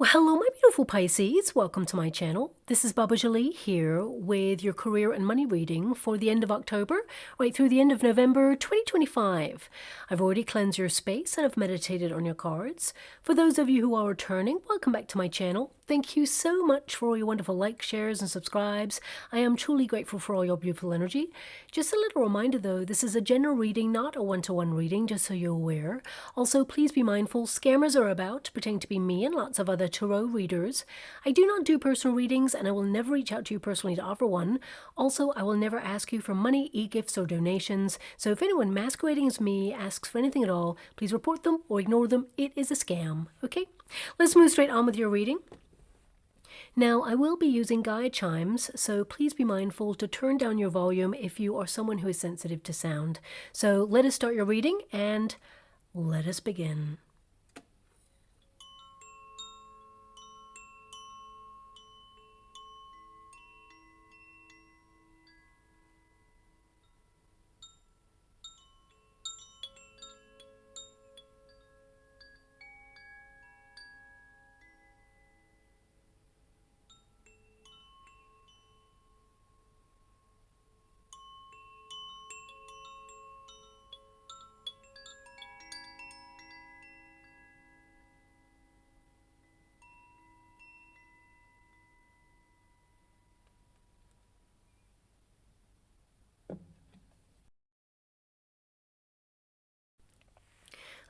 Well, hello, my beautiful Pisces. Welcome to my channel. This is Baba Jolie here with your career and money reading for the end of October, right through the end of November 2025. I've already cleansed your space and I've meditated on your cards. For those of you who are returning, welcome back to my channel. Thank you so much for all your wonderful likes, shares, and subscribes. I am truly grateful for all your beautiful energy. Just a little reminder though, this is a general reading, not a one-to-one reading, just so you're aware. Also, please be mindful, scammers are about, pretending to be me and lots of other tarot readers. I do not do personal readings and I will never reach out to you personally to offer one. Also, I will never ask you for money, e-gifts, or donations. So if anyone masquerading as me asks for anything at all, please report them or ignore them. It is a scam, okay? Let's move straight on with your reading. Now, I will be using guide chimes, so please be mindful to turn down your volume if you are someone who is sensitive to sound. So let us start your reading and let us begin.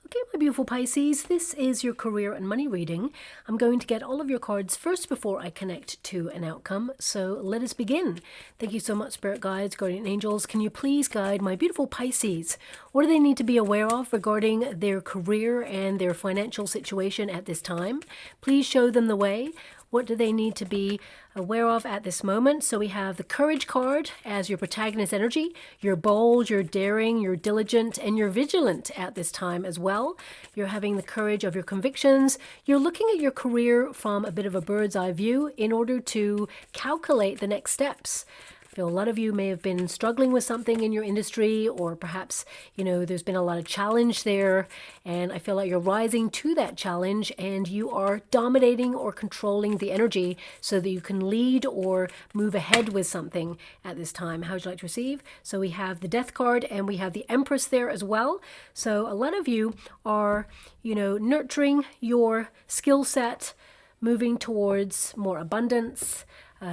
Okay, my beautiful Pisces, this is your career and money reading. I'm going to get all of your cards first before I connect to an outcome, so let us begin. Thank you so much, Spirit Guides, Guardian Angels. Can you please guide my beautiful Pisces? What do they need to be aware of regarding their career and their financial situation at this time? Please show them the way. What do they need to be aware of at this moment? So we have the Courage card as your protagonist energy. You're bold, you're daring, you're diligent, and you're vigilant at this time as well. You're having the courage of your convictions. You're looking at your career from a bit of a bird's eye view in order to calculate the next steps. I feel a lot of you may have been struggling with something in your industry, or perhaps, there's been a lot of challenge there, and I feel like you're rising to that challenge and you are dominating or controlling the energy so that you can lead or move ahead with something at this time. How would you like to receive? So we have the Death card and we have the Empress there as well. So a lot of you are, nurturing your skill set, moving towards more abundance,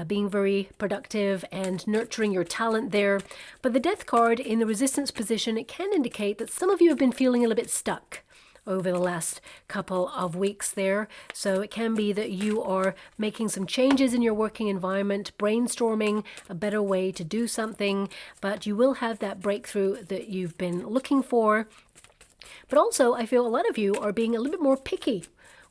being very productive and nurturing your talent there. But the Death card in the Resistance position, it can indicate that some of you have been feeling a little bit stuck over the last couple of weeks there. So it can be that you are making some changes in your working environment, brainstorming a better way to do something, but you will have that breakthrough that you've been looking for. But also, I feel a lot of you are being a little bit more picky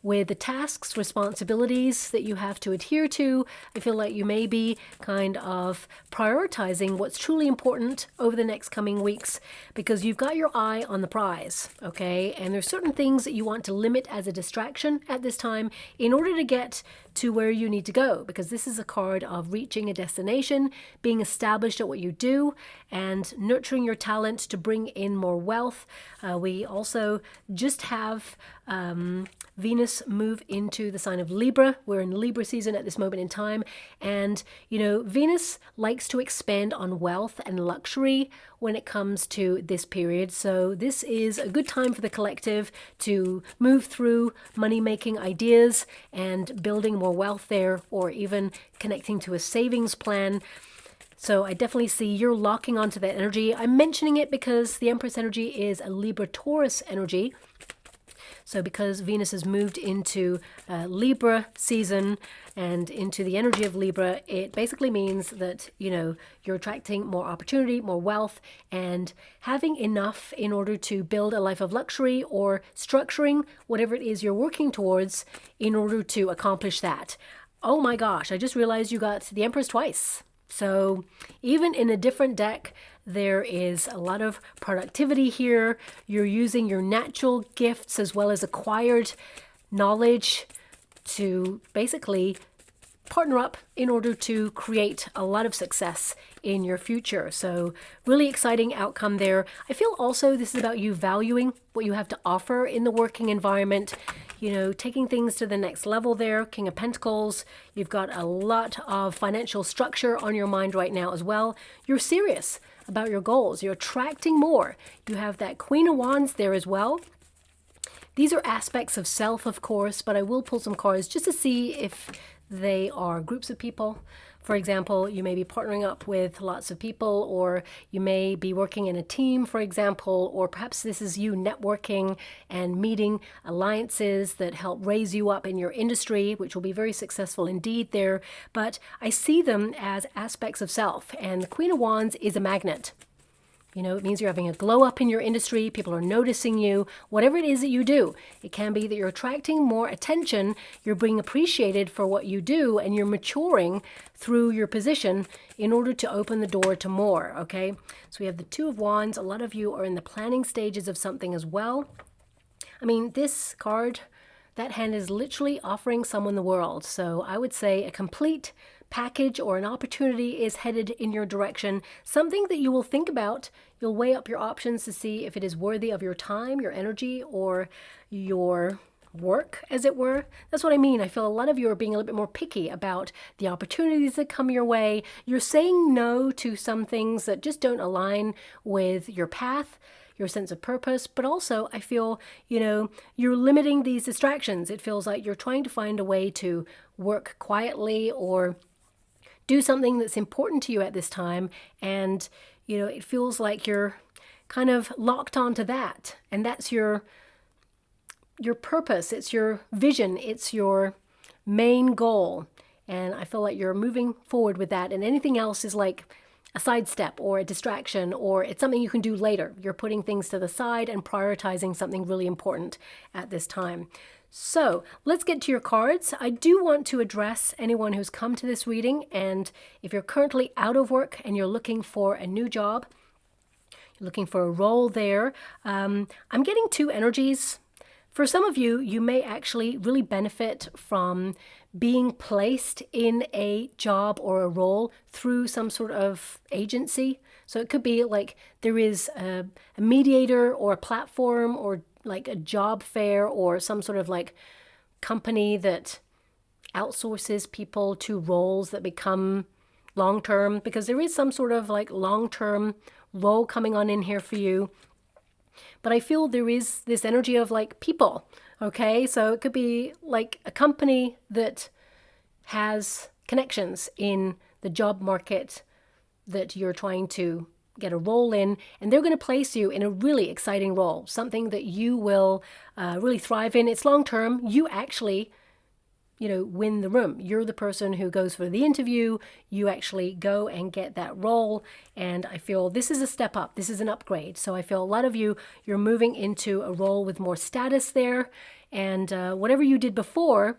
with the tasks, responsibilities that you have to adhere to. I feel like you may be kind of prioritizing what's truly important over the next coming weeks because you've got your eye on the prize, okay? And there's certain things that you want to limit as a distraction at this time in order to get to where you need to go, because this is a card of reaching a destination, being established at what you do, and nurturing your talent to bring in more wealth. We also just have Venus move into the sign of Libra. We're in Libra season at this moment in time. And, Venus likes to expand on wealth and luxury when it comes to this period. So this is a good time for the collective to move through money-making ideas and building more wealth there, or even connecting to a savings plan. So I definitely see you're locking onto that energy. I'm mentioning it because the Empress energy is a Libra-Taurus energy. So because Venus has moved into Libra season and into the energy of Libra, it basically means that, you're attracting more opportunity, more wealth, and having enough in order to build a life of luxury, or structuring whatever it is you're working towards in order to accomplish that. Oh my gosh, I just realized you got the Empress twice. So even in a different deck, there is a lot of productivity here. You're using your natural gifts as well as acquired knowledge to basically partner up in order to create a lot of success in your future. So really exciting outcome there. I feel also this is about you valuing what you have to offer in the working environment, you know, taking things to the next level there. King of Pentacles, you've got a lot of financial structure on your mind right now as well. You're serious about your goals. You're attracting more. You have that Queen of Wands there as well. These are aspects of self, of course, but I will pull some cards just to see if they are groups of people. For example, you may be partnering up with lots of people, or you may be working in a team, for example, or perhaps this is you networking and meeting alliances that help raise you up in your industry, which will be very successful indeed there. But I see them as aspects of self, and the Queen of Wands is a magnet. You know, it means you're having a glow up in your industry. People are noticing you, whatever it is that you do. It can be that you're attracting more attention, you're being appreciated for what you do, and you're maturing through your position in order to open the door to more, okay? So we have the Two of Wands. A lot of you are in the planning stages of something as well. I mean, this card, that hand is literally offering someone the world. So I would say a complete package or an opportunity is headed in your direction, something that you will think about. You'll weigh up your options to see if it is worthy of your time, your energy, or your work, as it were. That's what I mean. I feel a lot of you are being a little bit more picky about the opportunities that come your way. You're saying no to some things that just don't align with your path, your sense of purpose, but also I feel, you know, you're limiting these distractions. It feels like you're trying to find a way to work quietly or do something that's important to you at this time, and you know, it feels like you're kind of locked onto that, and that's your purpose, it's your vision, it's your main goal, and I feel like you're moving forward with that, and anything else is like a sidestep or a distraction, or it's something you can do later. You're putting things to the side and prioritizing something really important at this time. So let's get to your cards. I do want to address anyone who's come to this reading, and if you're currently out of work and you're looking for a new job, you're looking for a role there, I'm getting two energies. For some of you, you may actually really benefit from being placed in a job or a role through some sort of agency. So it could be like there is a mediator or a platform or like a job fair or some sort of like company that outsources people to roles that become long-term, because there is some sort of like long-term role coming on in here for you. But I feel there is this energy of like people, okay? So it could be like a company that has connections in the job market that you're trying to get a role in, and they're going to place you in a really exciting role, something that you will really thrive in. It's long-term. You actually, you know, win the room. You're the person who goes for the interview. You actually go and get that role. And I feel this is a step up. This is an upgrade. So I feel a lot of you, you're moving into a role with more status there. And whatever you did before,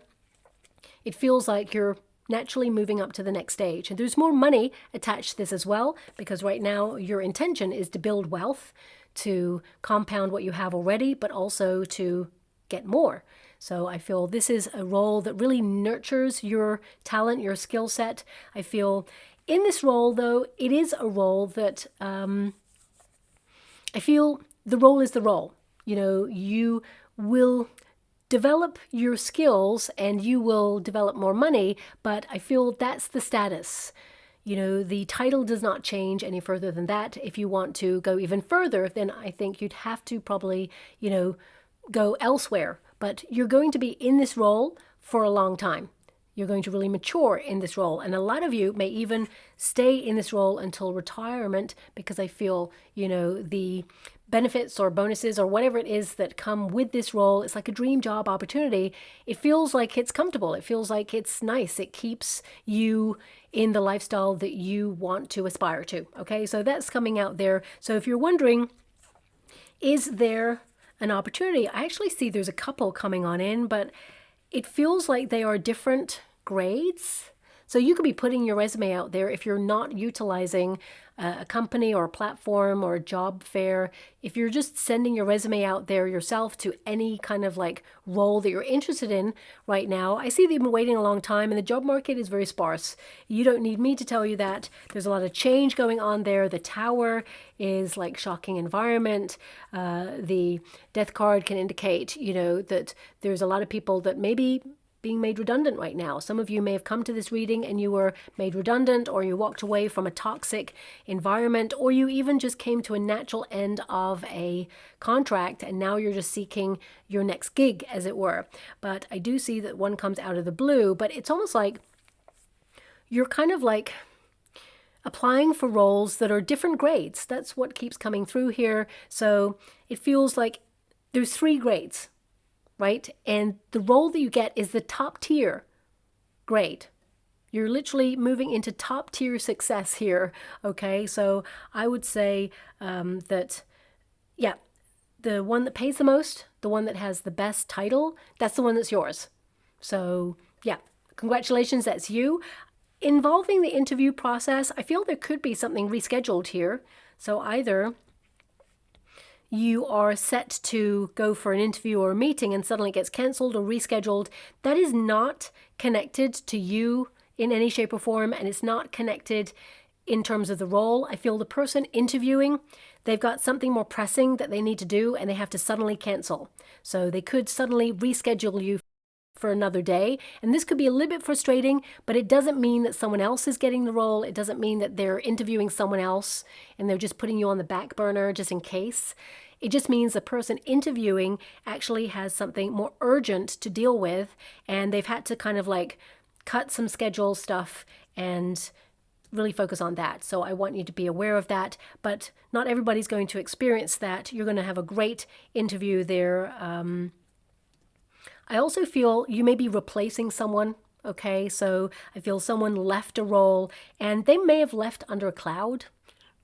it feels like you're naturally moving up to the next stage. And there's more money attached to this as well, because right now your intention is to build wealth, to compound what you have already, but also to get more. So I feel this is a role that really nurtures your talent, your skill set. I feel in this role, though, it is a role that I feel the role is the role. You know, you will develop your skills and you will develop more money, but I feel that's the status. You know, the title does not change any further than that. If you want to go even further, then I think you'd have to probably, you know, go elsewhere. But you're going to be in this role for a long time. You're going to really mature in this role. And a lot of you may even stay in this role until retirement, because I feel, you know, the benefits or bonuses or whatever it is that come with this role, it's like a dream job opportunity. It feels like it's comfortable. It feels like it's nice. It keeps you in the lifestyle that you want to aspire to. Okay, so that's coming out there. So if you're wondering, is there an opportunity? I actually see there's a couple coming on in, but it feels like they are different grades. So you could be putting your resume out there if you're not utilizing a company or a platform or a job fair. If you're just sending your resume out there yourself to any kind of like role that you're interested in right now, I see that you've been waiting a long time and the job market is very sparse. You don't need me to tell you that. There's a lot of change going on there. The Tower is like shocking environment. The Death card can indicate, that there's a lot of people that maybe being made redundant right now. Some of you may have come to this reading and you were made redundant, or you walked away from a toxic environment, or you even just came to a natural end of a contract and now you're just seeking your next gig, as it were. But I do see that one comes out of the blue, but it's almost like you're kind of like applying for roles that are different grades. That's what keeps coming through here. So it feels like there's 3 grades, right? And the role that you get is the top tier grade. You're literally moving into top tier success here, okay? So I would say that, yeah, the one that pays the most, the one that has the best title, that's the one that's yours. So yeah, congratulations, that's you. Involving the interview process, I feel there could be something rescheduled here. So either you are set to go for an interview or a meeting and suddenly it gets cancelled or rescheduled. That is not connected to you in any shape or form, and it's not connected in terms of the role. I feel the person interviewing, they've got something more pressing that they need to do and they have to suddenly cancel. So they could suddenly reschedule you for another day. And this could be a little bit frustrating, but it doesn't mean that someone else is getting the role. It doesn't mean that they're interviewing someone else and they're just putting you on the back burner just in case. It just means the person interviewing actually has something more urgent to deal with, and they've had to kind of like cut some schedule stuff and really focus on that. So I want you to be aware of that, but not everybody's going to experience that. You're going to have a great interview there. I also feel you may be replacing someone, okay? So I feel someone left a role and they may have left under a cloud.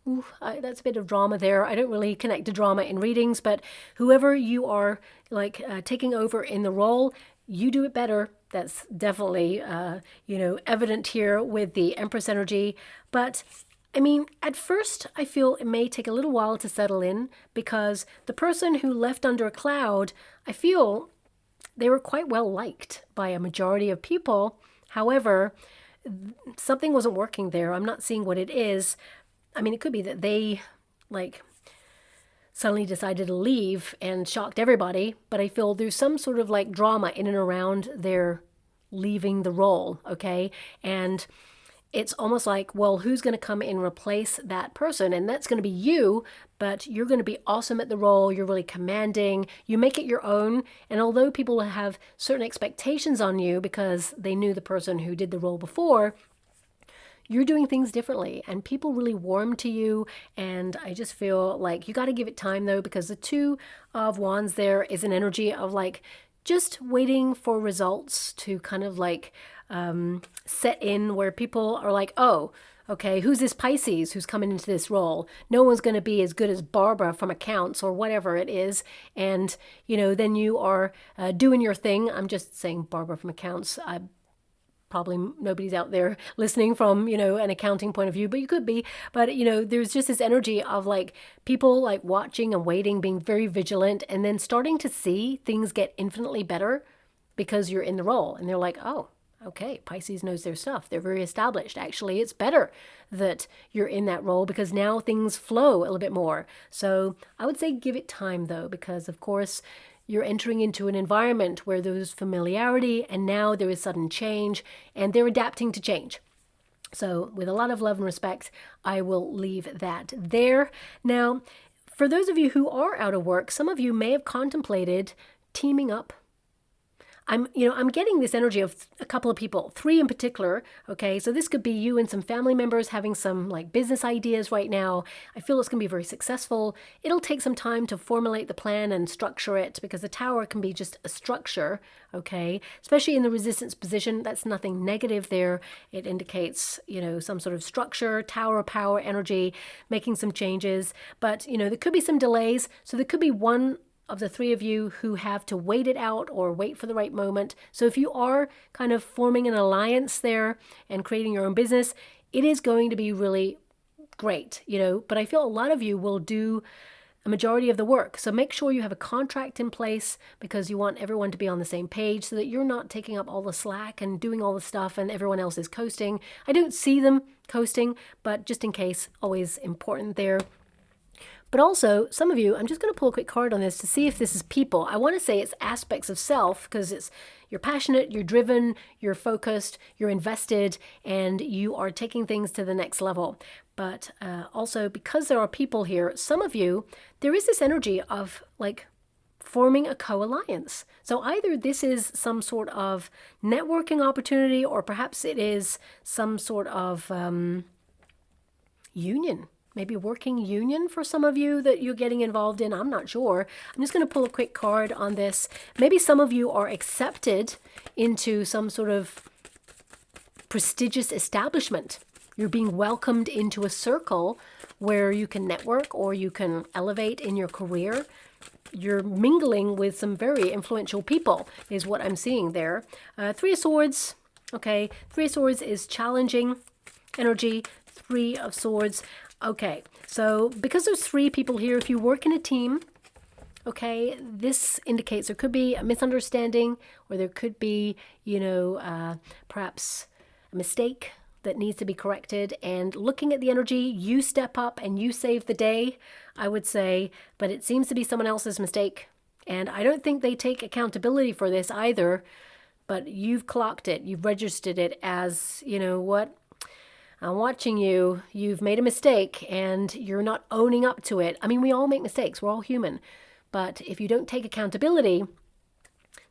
Ooh, that's a bit of drama there. I don't really connect to drama in readings, but whoever you are like taking over in the role, you do it better. That's definitely, evident here with the Empress energy. But I mean, at first, I feel it may take a little while to settle in because the person who left under a cloud, I feel they were quite well liked by a majority of people. However, something wasn't working there. I'm not seeing what it is. I mean, it could be that they suddenly decided to leave and shocked everybody, but I feel there's some sort of like drama in and around their leaving the role, okay? And it's almost like, well, who's going to come and replace that person? And that's going to be you, but you're going to be awesome at the role. You're really commanding. You make it your own. And although people have certain expectations on you because they knew the person who did the role before, you're doing things differently and people really warm to you. And I just feel like you got to give it time though, because the 2 of Wands there is an energy of like just waiting for results to kind of like set in, where people are like, oh, okay, who's this Pisces who's coming into this role? No one's going to be as good as Barbara from accounts or whatever it is. And, then you are doing your thing. I'm just saying Barbara from accounts. Probably nobody's out there listening from, an accounting point of view, but you could be. But, there's just this energy of like people like watching and waiting, being very vigilant, and then starting to see things get infinitely better because you're in the role. And they're like, oh, okay, Pisces knows their stuff. They're very established. Actually, it's better that you're in that role because now things flow a little bit more. So I would say give it time though, because of course, you're entering into an environment where there's familiarity and now there is sudden change and they're adapting to change. So with a lot of love and respect, I will leave that there. Now, for those of you who are out of work, some of you may have contemplated teaming up. I'm getting this energy of a couple of people, 3 in particular, okay? So this could be you and some family members having some like business ideas right now. I feel it's going to be very successful. It'll take some time to formulate the plan and structure it because the Tower can be just a structure, okay? Especially in the resistance position, that's nothing negative there. It indicates, some sort of structure, Tower of power energy, making some changes. But, there could be some delays. So there could be one of the three of you who have to wait it out or wait for the right moment. So if you are kind of forming an alliance there and creating your own business, it is going to be really great, but I feel a lot of you will do a majority of the work. So make sure you have a contract in place because you want everyone to be on the same page so that you're not taking up all the slack and doing all the stuff and everyone else is coasting. I don't see them coasting, but just in case, always important there. But also, some of you, I'm just going to pull a quick card on this to see if this is people. I want to say it's aspects of self because you're passionate, you're driven, you're focused, you're invested, and you are taking things to the next level. But also, because there are people here, some of you, there is this energy of like forming a co-alliance. So either this is some sort of networking opportunity or perhaps it is some sort of union. Maybe working union for some of you that you're getting involved in. I'm not sure. I'm just going to pull a quick card on this. Maybe some of you are accepted into some sort of prestigious establishment. You're being welcomed into a circle where you can network or you can elevate in your career. You're mingling with some very influential people is what I'm seeing there. Three of Swords. Okay. Three of Swords is challenging energy. Three of Swords. Okay, so because there's three people here, if you work in a team, okay, this indicates there could be a misunderstanding or there could be, perhaps a mistake that needs to be corrected. And looking at the energy, you step up and you save the day, I would say, but it seems to be someone else's mistake. And I don't think they take accountability for this either, but you've clocked it, you've registered it as, what? I'm watching you, you've made a mistake and you're not owning up to it. I mean, we all make mistakes, we're all human. But if you don't take accountability,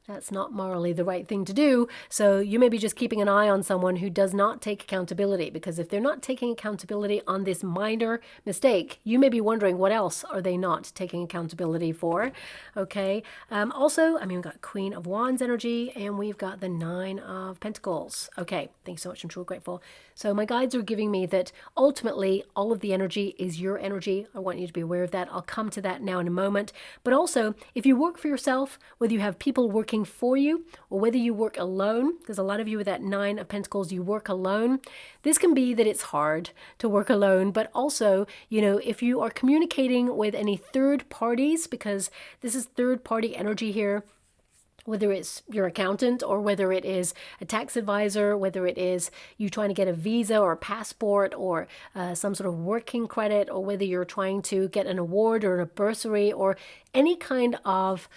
that's not morally the right thing to do. So you may be just keeping an eye on someone who does not take accountability, because if they're not taking accountability on this minor mistake, you may be wondering what else are they not taking accountability for. Okay. Also, we've got Queen of Wands energy and we've got the Nine of Pentacles. Okay. Thanks so much. I'm truly grateful. So my guides are giving me that ultimately all of the energy is your energy. I want you to be aware of that. I'll come to that now in a moment. But also, if you work for yourself, whether you have people working for you or whether you work alone, because a lot of you with that Nine of Pentacles, you work alone. This can be that it's hard to work alone, but also, if you are communicating with any third parties, because this is third party energy here, whether it's your accountant or whether it is a tax advisor, whether it is you trying to get a visa or a passport or some sort of working credit, or whether you're trying to get an award or a bursary or any kind of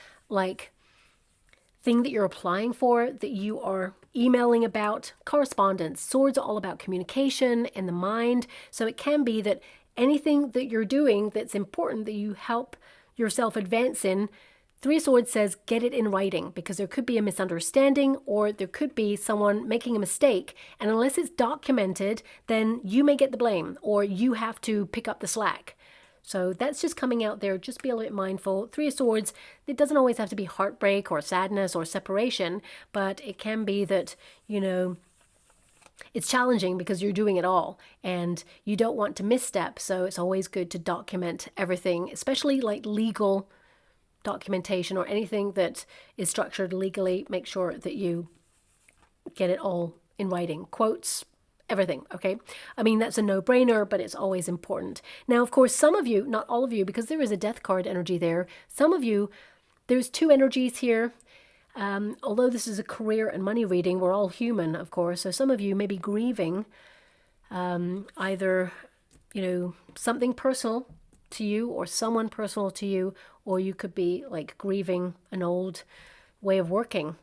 thing that you're applying for, that you are emailing about, correspondence. Swords are all about communication and the mind. So it can be that anything that you're doing that's important that you help yourself advance in, Three of Swords says get it in writing, because there could be a misunderstanding or there could be someone making a mistake. And unless it's documented, then you may get the blame or you have to pick up the slack. So that's just coming out there. Just be a little bit mindful. Three of Swords, it doesn't always have to be heartbreak or sadness or separation, but it can be that, it's challenging because you're doing it all and you don't want to misstep. So it's always good to document everything, especially legal documentation or anything that is structured legally. Make sure that you get it all in writing, quotes, everything. Okay. That's a no-brainer, but it's always important. Now, of course, some of you, not all of you, because there is a death card energy there. Some of you, there's two energies here. Although this is a career and money reading, we're all human, of course. So some of you may be grieving either, something personal to you or someone personal to you, or you could be grieving an old way of working.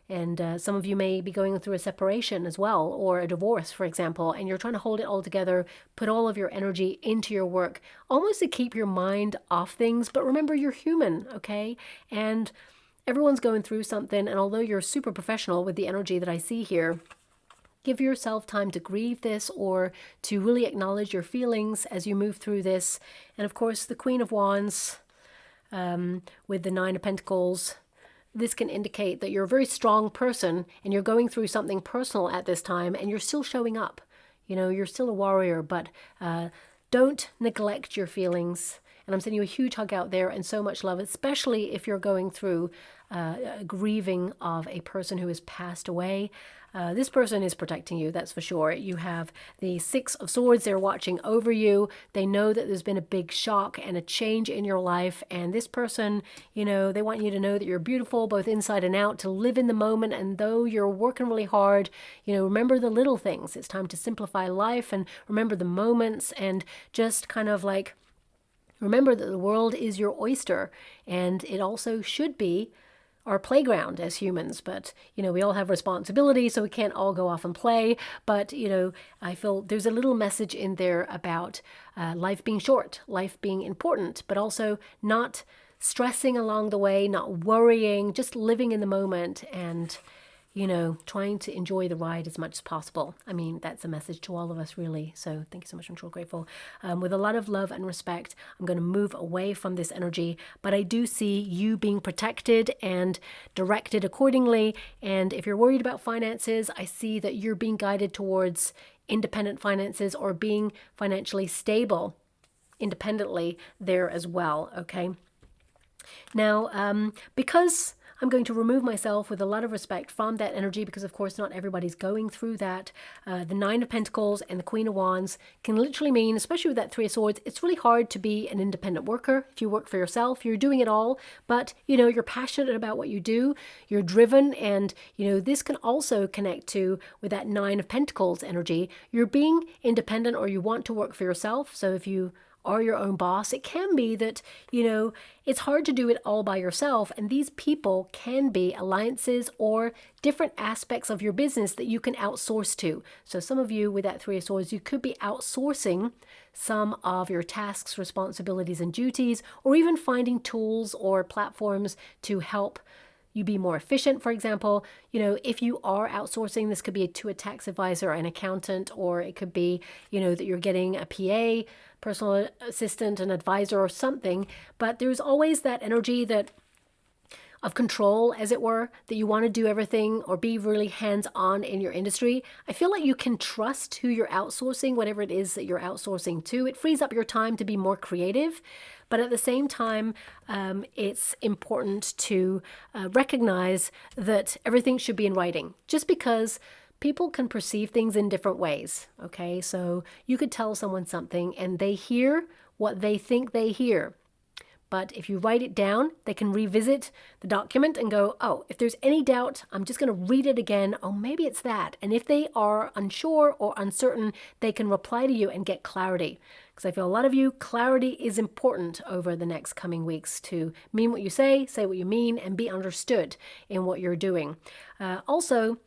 And some of you may be going through a separation as well, or a divorce, for example, and you're trying to hold it all together, put all of your energy into your work, almost to keep your mind off things. But remember, you're human, okay? And everyone's going through something, and although you're super professional with the energy that I see here, give yourself time to grieve this or to really acknowledge your feelings as you move through this. And of course, the Queen of Wands with the Nine of Pentacles, this can indicate that you're a very strong person and you're going through something personal at this time and you're still showing up. You're still a warrior, but don't neglect your feelings And I'm sending you a huge hug out there and so much love, especially if you're going through grieving of a person who has passed away. This person is protecting you, that's for sure. You have the Six of Swords. They're watching over you. They know that there's been a big shock and a change in your life. And this person, you know, they want you to know that you're beautiful, both inside and out, to live in the moment. And though you're working really hard, you know, remember the little things. It's time to simplify life and remember the moments and just kind of like remember that the world is your oyster, and it also should be our playground as humans. But, you know, we all have responsibility, so we can't all go off and play. But, you know, I feel there's a little message in there about life being short, life being important, but also not stressing along the way, not worrying, just living in the moment and, you know, trying to enjoy the ride as much as possible. I mean, that's a message to all of us, really. So thank you so much. I'm truly grateful. With a lot of love and respect, I'm going to move away from this energy, but I do see you being protected and directed accordingly. And if you're worried about finances, I see that you're being guided towards independent finances or being financially stable independently there as well. Okay. Now, because I'm going to remove myself with a lot of respect from that energy, because of course not everybody's going through that. The Nine of Pentacles and the Queen of Wands can literally mean, especially with that Three of Swords, it's really hard to be an independent worker. If you work for yourself, you're doing it all, but you know, you're passionate about what you do, you're driven, and you know, this can also connect to with that Nine of Pentacles energy. You're being independent, or you want to work for yourself. So if you are your own boss, it can be that, you know, it's hard to do it all by yourself. And these people can be alliances or different aspects of your business that you can outsource to. So some of you with that Three of Swords, you could be outsourcing some of your tasks, responsibilities, and duties, or even finding tools or platforms to help you be more efficient. For example, you know, if you are outsourcing, this could be to a tax advisor, an accountant, or it could be, you know, that you're getting a PA, personal assistant, an advisor or something. But there's always that energy that of control, as it were, that you want to do everything or be really hands-on in your industry. I feel like you can trust who you're outsourcing, whatever it is that you're outsourcing to. It frees up your time to be more creative. But at the same time, it's important to recognize that everything should be in writing. Just because people can perceive things in different ways, okay? So you could tell someone something and they hear what they think they hear. But if you write it down, they can revisit the document and go, oh, if there's any doubt, I'm just going to read it again. Oh, maybe it's that. And if they are unsure or uncertain, they can reply to you and get clarity. Because I feel a lot of you, clarity is important over the next coming weeks to mean what you say what you mean, and be understood in what you're doing. Also,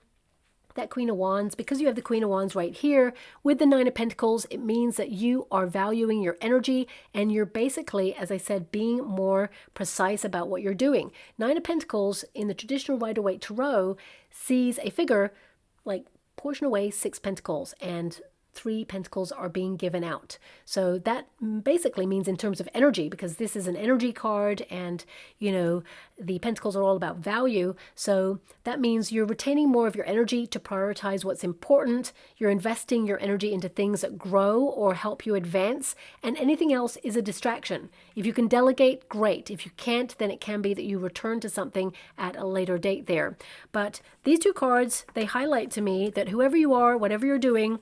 that Queen of Wands, because you have the Queen of Wands right here with the Nine of Pentacles, it means that you are valuing your energy and you're basically, as I said, being more precise about what you're doing. Nine of Pentacles in the traditional Rider-Waite Tarot sees a figure like portion away 6 pentacles and 3 pentacles are being given out. So that basically means in terms of energy, because this is an energy card and, you know, the pentacles are all about value. So that means you're retaining more of your energy to prioritize what's important. You're investing your energy into things that grow or help you advance, and anything else is a distraction. If you can delegate, great. If you can't, then it can be that you return to something at a later date there. But these 2 cards, they highlight to me that whoever you are, whatever you're doing,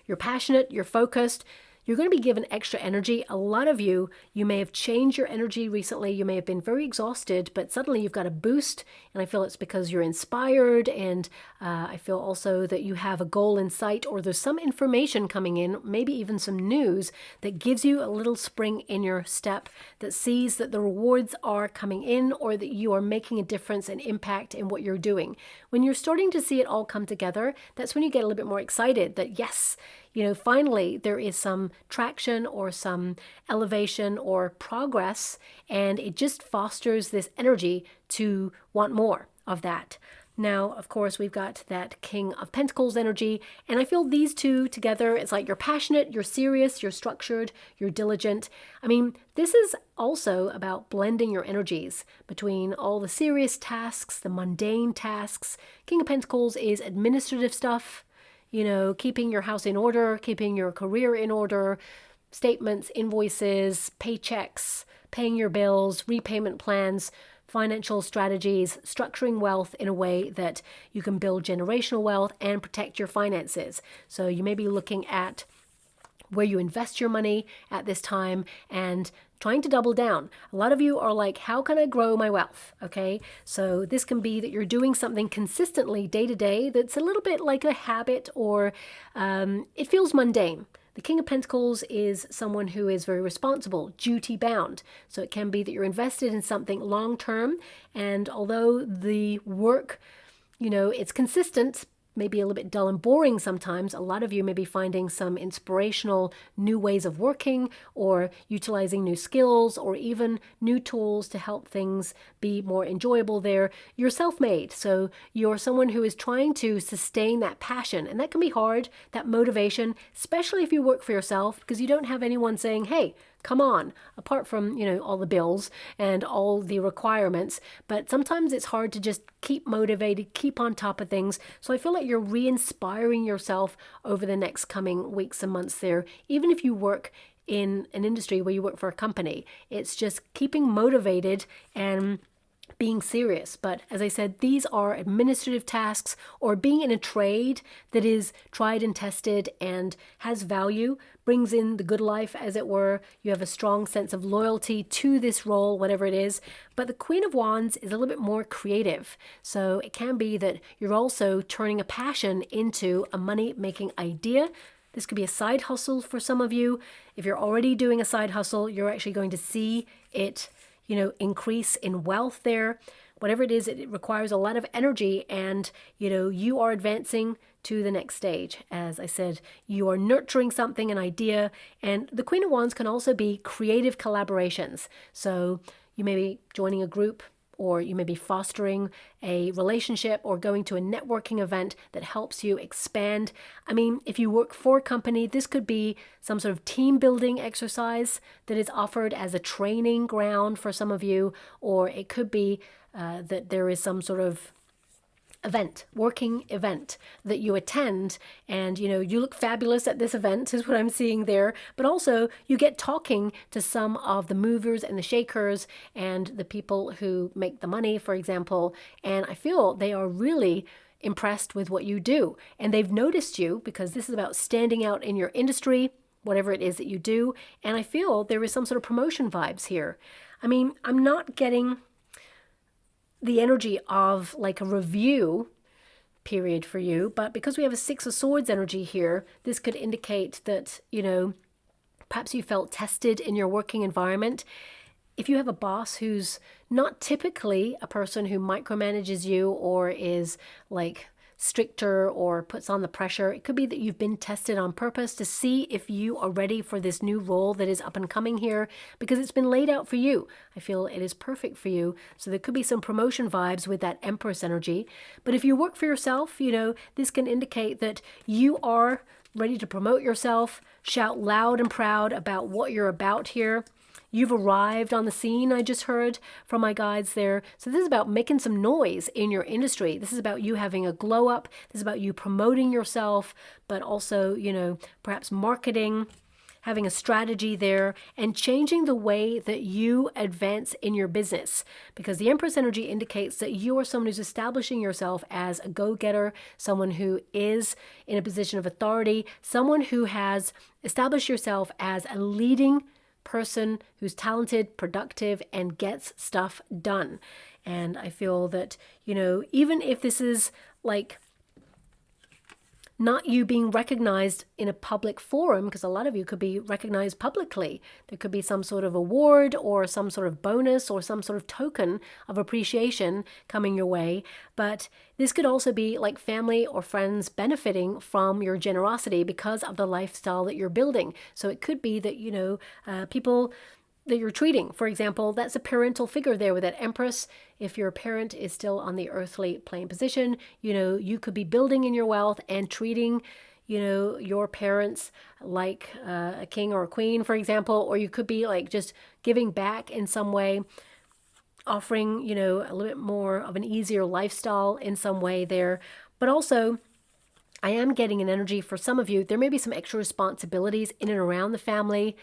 you're passionate, you're focused, you're going to be given extra energy. A lot of you may have changed your energy recently. You may have been very exhausted, but suddenly you've got a boost. And I feel it's because you're inspired. And I feel also that you have a goal in sight, or there's some information coming in, maybe even some news that gives you a little spring in your step, that sees that the rewards are coming in, or that you are making a difference and impact in what you're doing. When you're starting to see it all come together, that's when you get a little bit more excited that, yes, you know, finally there is some traction or some elevation or progress, and it just fosters this energy to want more of that. Now, of course, we've got that King of Pentacles energy, and I feel these 2 together, it's like you're passionate, you're serious, you're structured, you're diligent. I mean, this is also about blending your energies between all the serious tasks, the mundane tasks. King of Pentacles is administrative stuff, you know, keeping your house in order, keeping your career in order, statements, invoices, paychecks, paying your bills, repayment plans, financial strategies, structuring wealth in a way that you can build generational wealth and protect your finances. So you may be looking at where you invest your money at this time and trying to double down. A lot of you are like, how can I grow my wealth? Okay, so this can be that you're doing something consistently day to day that's a little bit like a habit, or it feels mundane. The King of Pentacles is someone who is very responsible, duty bound. So it can be that you're invested in something long term, and although the work, it's consistent, maybe a little bit dull and boring sometimes, a lot of you may be finding some inspirational new ways of working, or utilizing new skills, or even new tools to help things be more enjoyable there. You're self-made, so you're someone who is trying to sustain that passion, and that can be hard, that motivation, especially if you work for yourself, because you don't have anyone saying, hey, come on, apart from, all the bills and all the requirements. But sometimes it's hard to just keep motivated, keep on top of things. So I feel like you're re-inspiring yourself over the next coming weeks and months there. Even if you work in an industry where you work for a company, it's just keeping motivated and being serious. But as I said, these are administrative tasks, or being in a trade that is tried and tested and has value, brings in the good life, as it were. You have a strong sense of loyalty to this role, whatever it is. But the Queen of Wands is a little bit more creative. So it can be that you're also turning a passion into a money-making idea. This could be a side hustle for some of you. If you're already doing a side hustle, you're actually going to see it increase in wealth there. Whatever it is, it requires a lot of energy, and, you are advancing to the next stage. As I said, you are nurturing something, an idea, and the Queen of Wands can also be creative collaborations. So you may be joining a group, or you may be fostering a relationship, or going to a networking event that helps you expand. I mean, if you work for a company, this could be some sort of team building exercise that is offered as a training ground for some of you, or it could be that there is some sort of working event that you attend, and you look fabulous at this event, is what I'm seeing there. But also you get talking to some of the movers and the shakers and the people who make the money, for example, and I feel they are really impressed with what you do, and they've noticed you, because this is about standing out in your industry, whatever it is that you do. And I feel there is some sort of promotion vibes here. I mean, I'm not getting the energy of like a review period for you, but because we have a Six of Swords energy here, this could indicate that, perhaps you felt tested in your working environment. If you have a boss who's not typically a person who micromanages you, or is like stricter, or puts on the pressure, it could be that you've been tested on purpose to see if you are ready for this new role that is up and coming here, because it's been laid out for you. I feel it is perfect for you. So there could be some promotion vibes with that Empress energy. But if you work for yourself, this can indicate that you are ready to promote yourself, shout loud and proud about what you're about here. You've arrived on the scene, I just heard from my guides there. So this is about making some noise in your industry. This is about you having a glow up. This is about you promoting yourself, but also, perhaps marketing, having a strategy there, and changing the way that you advance in your business. Because the Empress energy indicates that you are someone who's establishing yourself as a go-getter, someone who is in a position of authority, someone who has established yourself as a leading person who's talented, productive, and gets stuff done. And I feel that, even if this is like not you being recognized in a public forum, because a lot of you could be recognized publicly. There could be some sort of award, or some sort of bonus, or some sort of token of appreciation coming your way. But this could also be like family or friends benefiting from your generosity because of the lifestyle that you're building. So it could be that, people that you're treating, for example, that's a parental figure there with that Empress. If your parent is still on the earthly plane position, you could be building in your wealth and treating, your parents like a king or a queen, for example, or you could be like just giving back in some way, offering, a little bit more of an easier lifestyle in some way there. But also, I am getting an energy for some of you. There may be some extra responsibilities in and around the family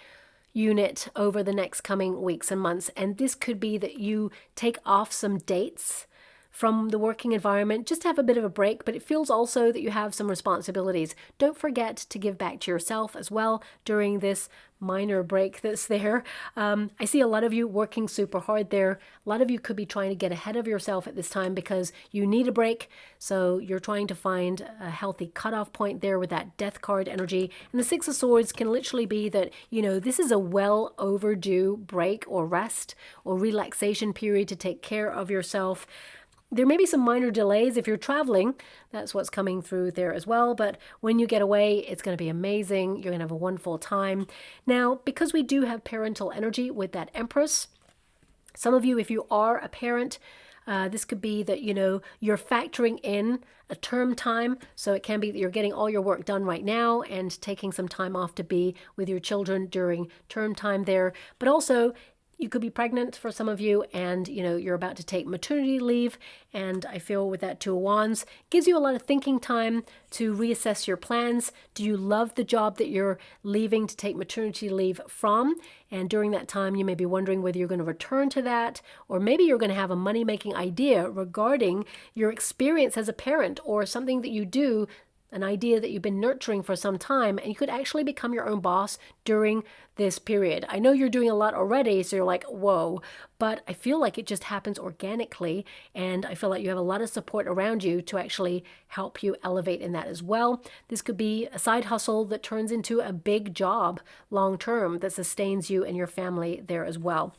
unit over the next coming weeks and months. And this could be that you take off some dates from the working environment just to have a bit of a break, but it feels also that you have some responsibilities. Don't forget to give back to yourself as well during this minor break that's there. I see a lot of you working super hard there. A lot of you could be trying to get ahead of yourself at this time because you need a break. So you're trying to find a healthy cutoff point there with that death card energy. And the Six of Swords can literally be that, you know, this is a well overdue break or rest or relaxation period to take care of yourself. There may be some minor delays if you're traveling. That's what's coming through there as well. But when you get away, it's going to be amazing. You're going to have a wonderful time. Now, because we do have parental energy with that Empress, some of you, if you are a parent, this could be that, you know, you're factoring in a term time. So it can be that you're getting all your work done right now and taking some time off to be with your children during term time there. But also, you could be pregnant for some of you and, you know, you're about to take maternity leave. And I feel with that Two of Wands, gives you a lot of thinking time to reassess your plans. Do you love the job that you're leaving to take maternity leave from? And during that time, you may be wondering whether you're going to return to that, or maybe you're going to have a money-making idea regarding your experience as a parent or something that you do, an idea that you've been nurturing for some time, and you could actually become your own boss during this period. I know you're doing a lot already, so you're like, whoa, but I feel like it just happens organically, and I feel like you have a lot of support around you to actually help you elevate in that as well. This could be a side hustle that turns into a big job long term that sustains you and your family there as well.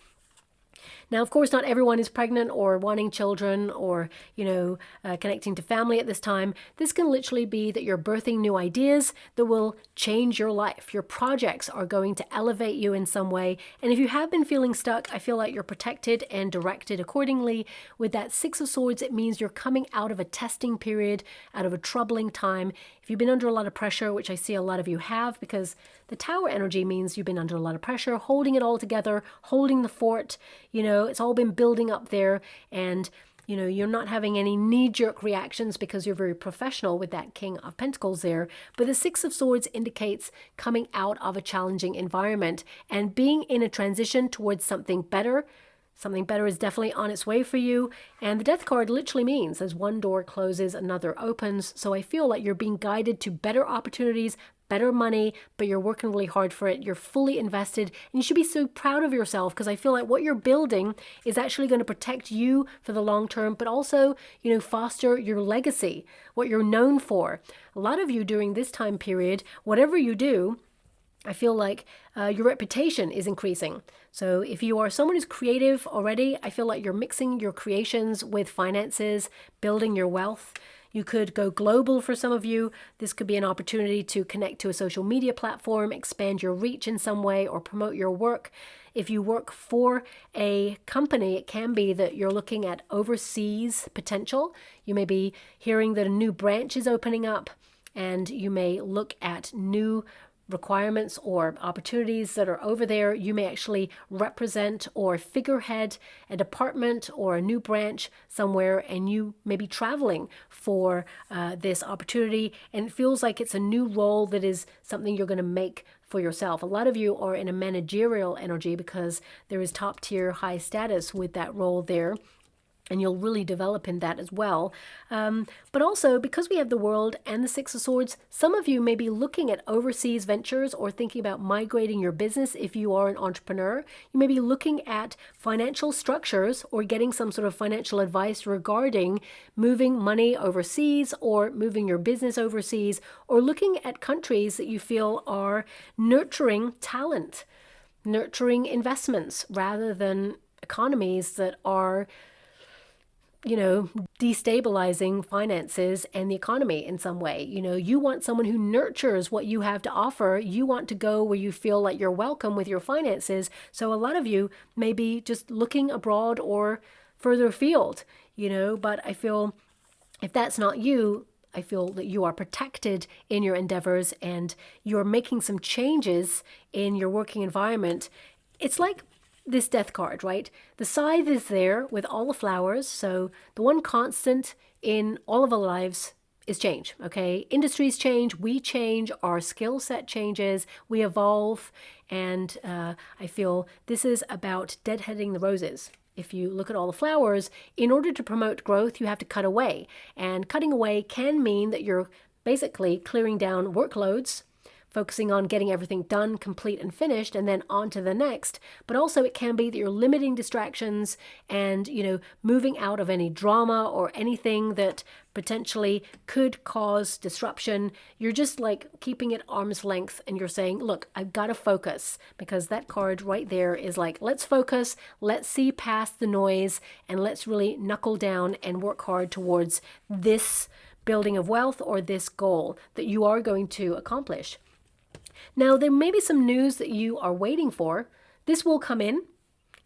Now, of course, not everyone is pregnant or wanting children or, you know, connecting to family at this time. This can literally be that you're birthing new ideas that will change your life. Your projects are going to elevate you in some way. And if you have been feeling stuck, I feel like you're protected and directed accordingly. With that Six of Swords, it means you're coming out of a testing period, out of a troubling time. If you've been under a lot of pressure, which I see a lot of you have, because the Tower energy means you've been under a lot of pressure, holding it all together, holding the fort, you know, it's all been building up there, and you know, you're not having any knee-jerk reactions because you're very professional with that King of Pentacles there. But the Six of Swords indicates coming out of a challenging environment and being in a transition towards something better. Something better is definitely on its way for you. And the Death card literally means as one door closes, another opens. So I feel like you're being guided to better opportunities, better money, but you're working really hard for it. You're fully invested, and you should be so proud of yourself, because I feel like what you're building is actually going to protect you for the long term, but also, you know, foster your legacy, what you're known for. A lot of you during this time period, whatever you do, I feel like your reputation is increasing. So if you are someone who's creative already, I feel like you're mixing your creations with finances, building your wealth. You could go global for some of you. This could be an opportunity to connect to a social media platform, expand your reach in some way, or promote your work. If you work for a company, it can be that you're looking at overseas potential. You may be hearing that a new branch is opening up, and you may look at new requirements or opportunities that are over there. You may actually represent or figurehead a department or a new branch somewhere, and you may be traveling for this opportunity, and it feels like it's a new role that is something you're going to make for yourself. A lot of you are in a managerial energy because there is top tier high status with that role there, and you'll really develop in that as well. But also, because we have the World and the Six of Swords, some of you may be looking at overseas ventures or thinking about migrating your business if you are an entrepreneur. You may be looking at financial structures or getting some sort of financial advice regarding moving money overseas or moving your business overseas, or looking at countries that you feel are nurturing talent, nurturing investments, rather than economies that are, you know, destabilizing finances and the economy in some way. You know, you want someone who nurtures what you have to offer. You want to go where you feel like you're welcome with your finances. So a lot of you may be just looking abroad or further afield, you know, but I feel if that's not you, I feel that you are protected in your endeavors and you're making some changes in your working environment. It's like this Death card, right? The scythe is there with all the flowers. So the one constant in all of our lives is change, okay? Industries change, we change, our skill set changes, we evolve, and I feel this is about deadheading the roses. If you look at all the flowers, in order to promote growth, you have to cut away. And cutting away can mean that you're basically clearing down workloads, focusing on getting everything done, complete, and finished, and then on to the next. But also it can be that you're limiting distractions and, moving out of any drama or anything that potentially could cause disruption. You're just like keeping it arm's length, and you're saying, look, I've got to focus, because that card right there is like, let's focus, let's see past the noise, and let's really knuckle down and work hard towards this building of wealth or this goal that you are going to accomplish. Now, there may be some news that you are waiting for. This will come in.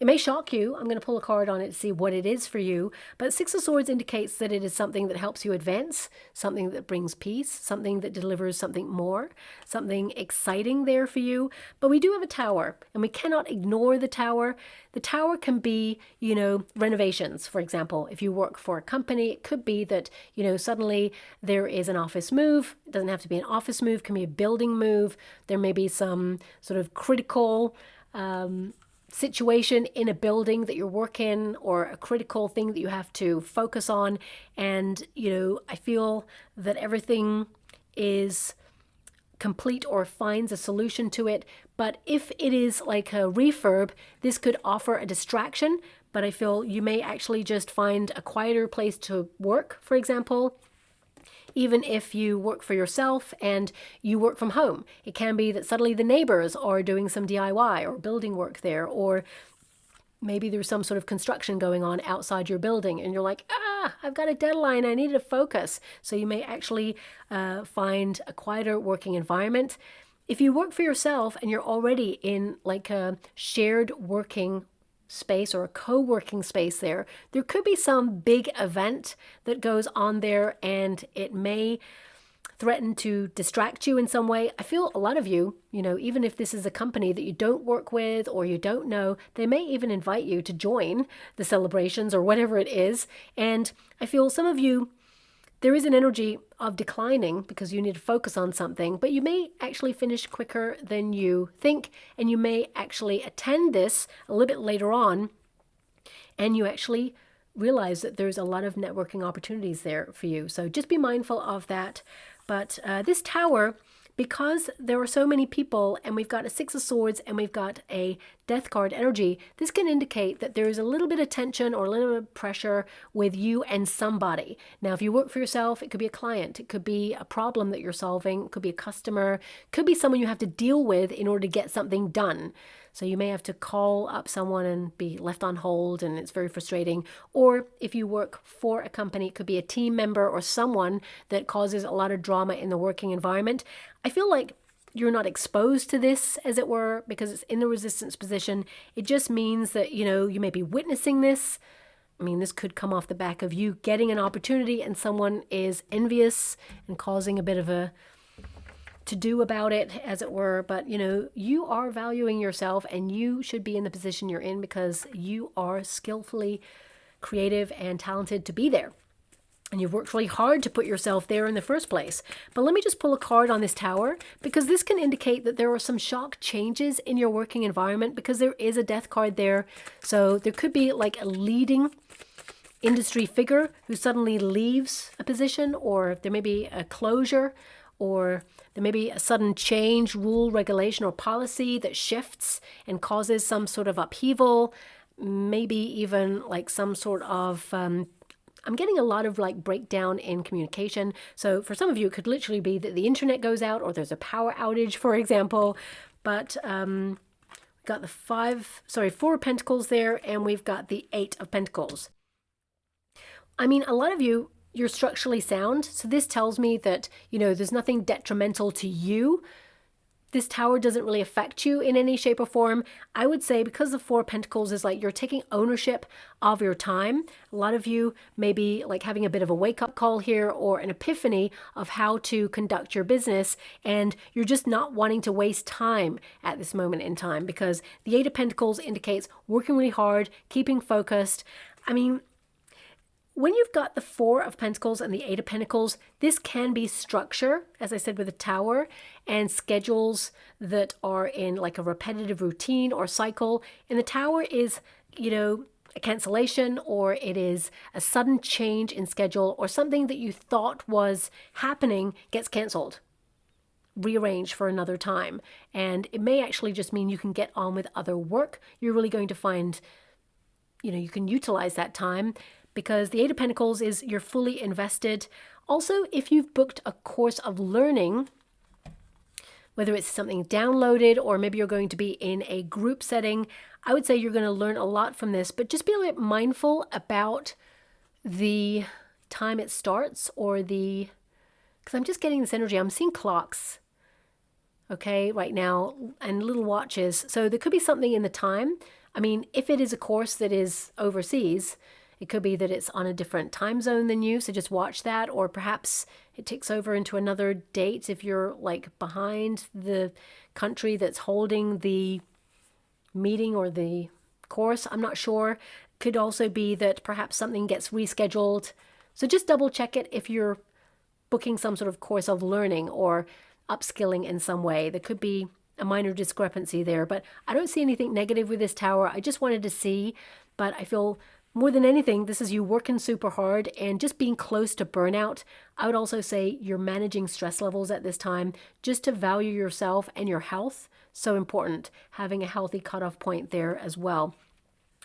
It may shock you. I'm going to pull a card on it to see what it is for you. But Six of Swords indicates that it is something that helps you advance, something that brings peace, something that delivers something more, something exciting there for you. But we do have a Tower, and we cannot ignore the Tower. The Tower can be, renovations, for example. If you work for a company, it could be that, suddenly there is an office move. It doesn't have to be an office move, it can be a building move. There may be some sort of critical situation in a building that you work in, or a critical thing that you have to focus on. And, I feel that everything is complete or finds a solution to it. But if it is like a refurb, this could offer a distraction. But I feel you may actually just find a quieter place to work, for example. Even if you work for yourself and you work from home, it can be that suddenly the neighbors are doing some DIY or building work there, or maybe there's some sort of construction going on outside your building and you're like, I've got a deadline, I need to focus. So you may actually find a quieter working environment. If you work for yourself and you're already in like a shared working space or a co-working space there could be some big event that goes on there, and it may threaten to distract you in some way. I feel a lot of you, even if this is a company that you don't work with or you don't know, they may even invite you to join the celebrations or whatever it is. And I feel some of you, there is an energy of declining because you need to focus on something, but you may actually finish quicker than you think, and you may actually attend this a little bit later on, and you actually realize that there's a lot of networking opportunities there for you. So just be mindful of that. But this Tower, because there are so many people, and we've got a Six of Swords and we've got a Death card energy, this can indicate that there is a little bit of tension or a little bit of pressure with you and somebody. Now, if you work for yourself, it could be a client, it could be a problem that you're solving, it could be a customer, it could be someone you have to deal with in order to get something done. So you may have to call up someone and be left on hold, and it's very frustrating. Or if you work for a company, it could be a team member or someone that causes a lot of drama in the working environment. I feel like you're not exposed to this, as it were, because it's in the resistance position. It just means that, you may be witnessing this. I mean, this could come off the back of you getting an opportunity and someone is envious and causing a bit of a to do about it, as it were. But you are valuing yourself, and you should be in the position you're in because you are skillfully creative and talented to be there, and you've worked really hard to put yourself there in the first place. But let me just pull a card on this Tower, because this can indicate that there are some shock changes in your working environment, because there is a Death card there. So there could be like a leading industry figure who suddenly leaves a position, or there may be a closure, or there may be a sudden change, rule, regulation, or policy that shifts and causes some sort of upheaval, maybe even like some sort of, I'm getting a lot of like breakdown in communication. So for some of you, it could literally be that the internet goes out, or there's a power outage, for example. But we've got the Four of Pentacles there, and we've got the Eight of Pentacles. I mean, a lot of you, you're structurally sound. So this tells me that, there's nothing detrimental to you. This Tower doesn't really affect you in any shape or form. I would say because the Four of Pentacles is like you're taking ownership of your time. A lot of you may be like having a bit of a wake-up call here, or an epiphany of how to conduct your business, and you're just not wanting to waste time at this moment in time, because the Eight of Pentacles indicates working really hard, keeping focused. I mean, When you've got the Four of Pentacles and the Eight of Pentacles, this can be structure, as I said with the Tower, and schedules that are in like a repetitive routine or cycle. And the Tower is, you know, a cancellation, or it is a sudden change in schedule, or something that you thought was happening gets canceled, rearranged for another time. And it may actually just mean you can get on with other work. You're really going to find, you know, you can utilize that time, because the Eight of Pentacles is you're fully invested. Also, if you've booked a course of learning, whether it's something downloaded or maybe you're going to be in a group setting, I would say you're going to learn a lot from this, but just be a little bit mindful about the time it starts, or the, because I'm just getting this energy. I'm seeing clocks, okay, right now, and little watches. So there could be something in the time. I mean, if it is a course that is overseas, it could be that it's on a different time zone than you, so just watch that. Or perhaps it ticks over into another date if you're like behind the country that's holding the meeting or the course. I'm not sure. Could also be that perhaps something gets rescheduled. So just double check it if you're booking some sort of course of learning or upskilling in some way. There could be a minor discrepancy there, but I don't see anything negative with this Tower. I just wanted to see, but I feel more than anything, this is you working super hard and just being close to burnout. I would also say you're managing stress levels at this time, just to value yourself and your health. So important, having a healthy cutoff point there as well.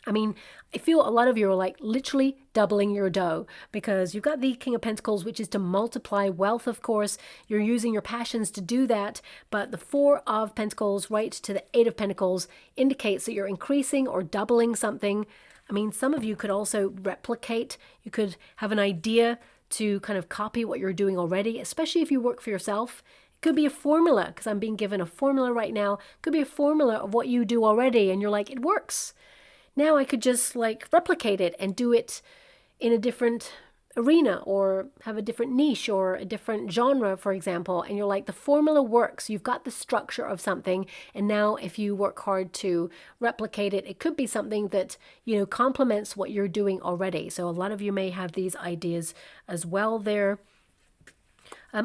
I mean, I feel a lot of you are like literally doubling your dough, because you've got the King of Pentacles, which is to multiply wealth, of course. You're using your passions to do that. But the Four of Pentacles right to the Eight of Pentacles indicates that you're increasing or doubling something. I mean, some of you could also replicate. You could have an idea to kind of copy what you're doing already, especially if you work for yourself. It could be a formula, because I'm being given a formula right now. It could be a formula of what you do already, and you're like, it works. Now I could just like replicate it and do it in a different arena, or have a different niche or a different genre, for example. And you're like, the formula works. You've got the structure of something. And now if you work hard to replicate it, it could be something that, you know, complements what you're doing already. So a lot of you may have these ideas as well there.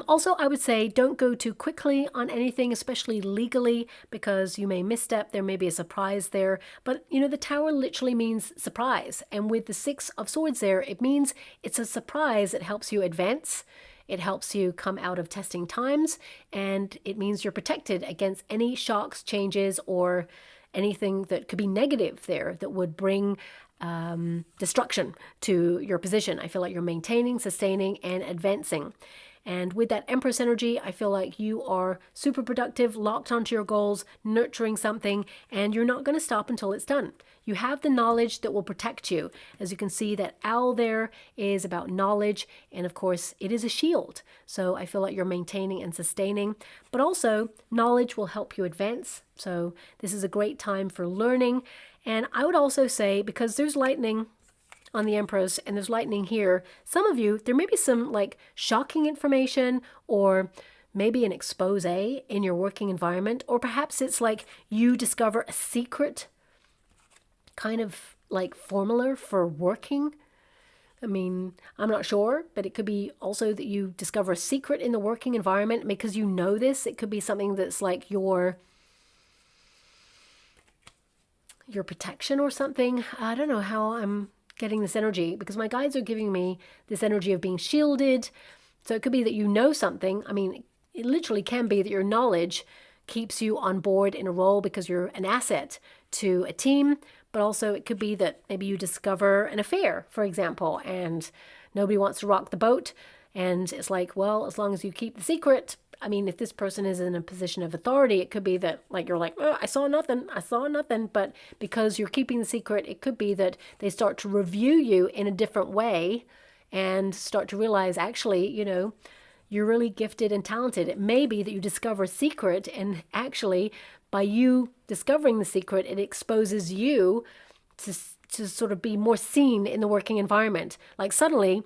Also, I would say don't go too quickly on anything, especially legally, because you may misstep. There may be a surprise there. But, you know, the Tower literally means surprise. And with the Six of Swords there, it means it's a surprise. It helps you advance. It helps you come out of testing times. And it means you're protected against any shocks, changes, or anything that could be negative there that would bring destruction to your position. I feel like you're maintaining, sustaining, and advancing. And with that Empress energy, I feel like you are super productive, locked onto your goals, nurturing something, and you're not going to stop until it's done. You have the knowledge that will protect you. As you can see, that owl there is about knowledge, and of course, it is a shield. So I feel like you're maintaining and sustaining, but also knowledge will help you advance. So this is a great time for learning. And I would also say, because there's lightning on the Empress and there's lightning here, some of you, there may be some like shocking information, or maybe an expose in your working environment, or perhaps it's like you discover a secret kind of like formula for working. I mean, I'm not sure, but it could be also that you discover a secret in the working environment because you know this. It could be something that's like your protection or something. I don't know how I'm getting this energy, because my guides are giving me this energy of being shielded. So it could be that you know something. I mean, it literally can be that your knowledge keeps you on board in a role because you're an asset to a team. But also it could be that maybe you discover an affair, for example, and nobody wants to rock the boat. And it's like, well, as long as you keep the secret. I mean, if this person is in a position of authority, it could be that like you're like, oh, I saw nothing. But because you're keeping the secret, it could be that they start to review you in a different way and start to realize, actually, you know, you're really gifted and talented. It may be that you discover a secret, and actually by you discovering the secret, it exposes you to sort of be more seen in the working environment. Like suddenly,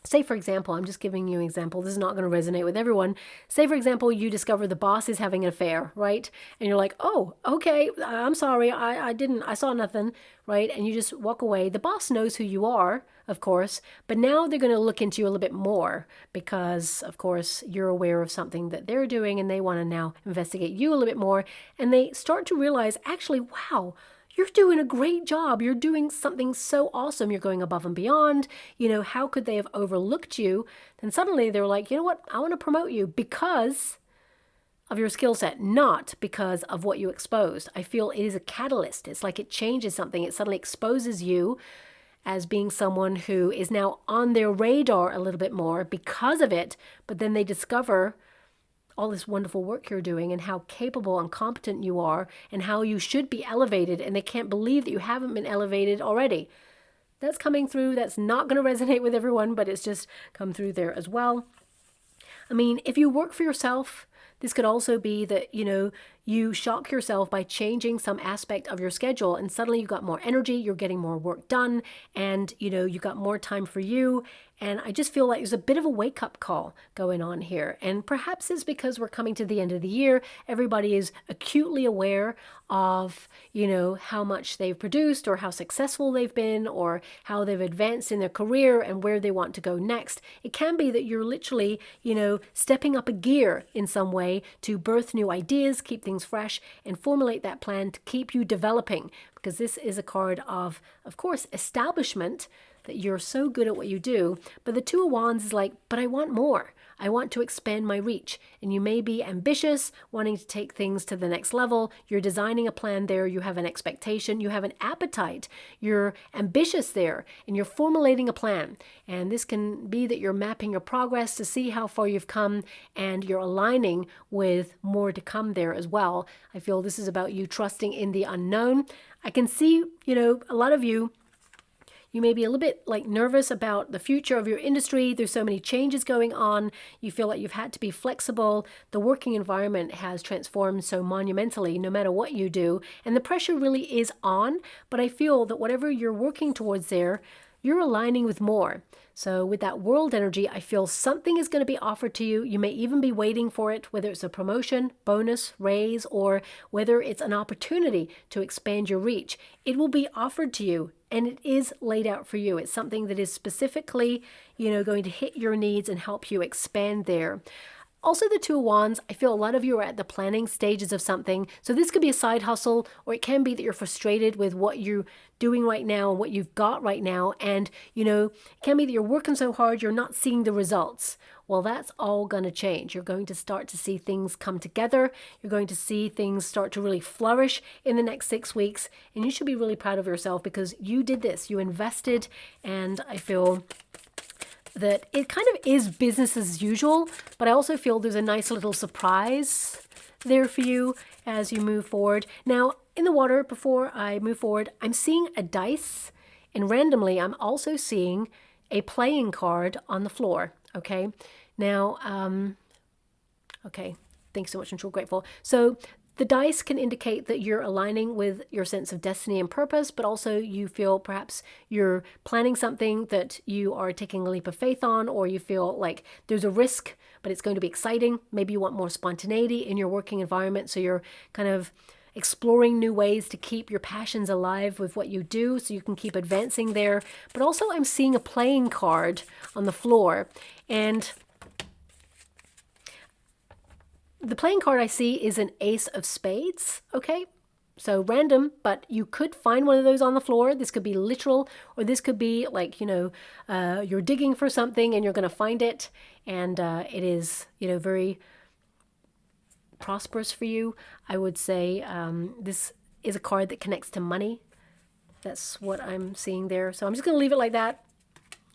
say, for example, I'm just giving you an example. This is not going to resonate with everyone. Say, for example, you discover the boss is having an affair, right? And you're like, oh, okay, I'm sorry. I saw nothing, right? And you just walk away. The boss knows who you are. of course, but now they're going to look into you a little bit more because, of course, you're aware of something that they're doing and they want to now investigate you a little bit more. And they start to realize, actually, wow, you're doing a great job. You're doing something so awesome. You're going above and beyond. You know, how could they have overlooked you? Then suddenly they're like, you know what? I want to promote you because of your skill set, not because of what you exposed. I feel it is a catalyst. It's like it changes something. It suddenly exposes you as being someone who is now on their radar a little bit more because of it, but then they discover all this wonderful work you're doing and how capable and competent you are and how you should be elevated, and they can't believe that you haven't been elevated already. That's coming through. That's not going to resonate with everyone, but it's just come through there as well. I mean, if you work for yourself, this could also be that, you know, you shock yourself by changing some aspect of your schedule and suddenly you've got more energy, you're getting more work done, and, you know, you've got more time for you. And I just feel like there's a bit of a wake-up call going on here. And perhaps it's because we're coming to the end of the year. Everybody is acutely aware of, you know, how much they've produced or how successful they've been or how they've advanced in their career and where they want to go next. It can be that you're literally, you know, stepping up a gear in some way to birth new ideas, keep things fresh, and formulate that plan to keep you developing. Because this is a card of course, establishment, that you're so good at what you do. But the Two of Wands is like, but I want more. I want to expand my reach. And you may be ambitious, wanting to take things to the next level. You're designing a plan there. You have an expectation. You have an appetite. You're ambitious there. And you're formulating a plan. And this can be that you're mapping your progress to see how far you've come. And you're aligning with more to come there as well. I feel this is about you trusting in the unknown. I can see, you know, a lot of you may be a little bit like nervous about the future of your industry. There's so many changes going on. You feel like you've had to be flexible. The working environment has transformed so monumentally no matter what you do. And the pressure really is on. But I feel that whatever you're working towards there, you're aligning with more. So with that world energy, I feel something is going to be offered to you. You may even be waiting for it, whether it's a promotion, bonus, raise, or whether it's an opportunity to expand your reach. It will be offered to you, and it is laid out for you. It's something that is specifically, you know, going to hit your needs and help you expand there. Also, the Two of Wands, I feel a lot of you are at the planning stages of something. So this could be a side hustle, or it can be that you're frustrated with what you're doing right now and what you've got right now. And, you know, it can be that you're working so hard, you're not seeing the results. Well, that's all going to change. You're going to start to see things come together. You're going to see things start to really flourish in the next 6 weeks. And you should be really proud of yourself because you did this. You invested, and I feel that it kind of is business as usual, but I also feel there's a nice little surprise there for you as you move forward. Now, in the water, before I move forward, I'm seeing a dice, and randomly, I'm also seeing a playing card on the floor, okay? Now, okay, thanks so much, I'm so grateful. So the dice can indicate that you're aligning with your sense of destiny and purpose, but also you feel perhaps you're planning something that you are taking a leap of faith on, or you feel like there's a risk, but it's going to be exciting. Maybe you want more spontaneity in your working environment, so you're kind of exploring new ways to keep your passions alive with what you do so you can keep advancing there. But also I'm seeing a playing card on the floor, and the playing card I see is an ace of spades, okay? So random, but you could find one of those on the floor. This could be literal, or this could be like, you know, you're digging for something and you're going to find it. And it is, you know, very prosperous for you. I would say this is a card that connects to money. That's what I'm seeing there. So I'm just going to leave it like that.